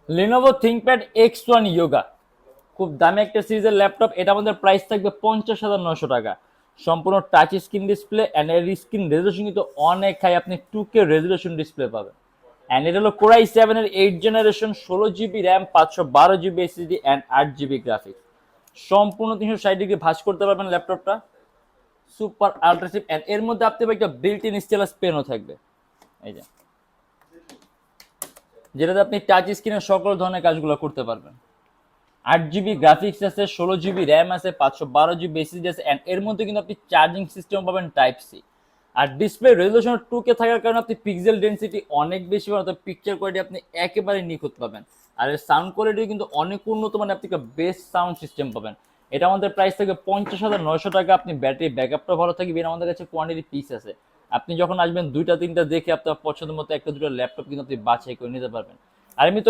Lenovo ThinkPad X1 Yoga, খুব দামি একটা সিরিজের ল্যাপটপ। এটা আমাদের প্রাইস থাকবে 50,900 টাকা। সম্পূর্ণ টাচ স্ক্রিন ডিসপ্লে অ্যান্ড এর স্ক্রিন রেজলিউশন কিন্তু অনেক হাই, আপনি 2K রেজলিউশন ডিসপ্লে পাবেন। অ্যান্ড এটা হলো কোরাই 7 এর 8 generation, 16 GB RAM, 512 GB SSD and 8 GB graphics. সম্পূর্ণ 360 ডিগ্রি ভাঁজ করতে পারবেন ল্যাপটপটা। সুপার আল্ট্রাসিভ, অ্যান্ড এর মধ্যে আপনি একটা বিল্ট ইন স্টাইলাস পেনও থাকবে, এই যে, যেটাতে আপনি টাচ স্ক্রিনের সকল ধরনের কাজগুলো করতে পারবেন। 8 জিবি গ্রাফিক্স আছে, 16 জিবি র্যাম আছে, 512 জিবি এসএসডি আছে, অ্যান্ড এর মধ্যে কিন্তু আপনি চার্জিং সিস্টেম পাবেন টাইপ সি। আর ডিসপ্লে রেজলিউশন 2K থাকার কারণে আপনি পিক্সেল ডেন্সিটি অনেক বেশি পাবেন, অর্থাৎ পিকচার কোয়ালিটি আপনি একেবারে নিখুঁত পাবেন। আর এর সাউন্ড কোয়ালিটি কিন্তু অনেক উন্নত, মানে আপনি একটা বেস্ট সাউন্ড সিস্টেম পাবেন। এটা আমাদের প্রাইস থাকবে 50,900 টাকা। আপনি ব্যাটারি ব্যাকআপটা ভালো থাকবে, এর আমাদের কাছে কোয়ান্টিটি পিস আছে। আপনি যখন আসবেন দুইটা তিনটা দেখে আপনার পছন্দ মতো একটা দুটো ল্যাপটপ কিন্তু আপনি বাছাই করে নিতে পারবেন। আর আমি তো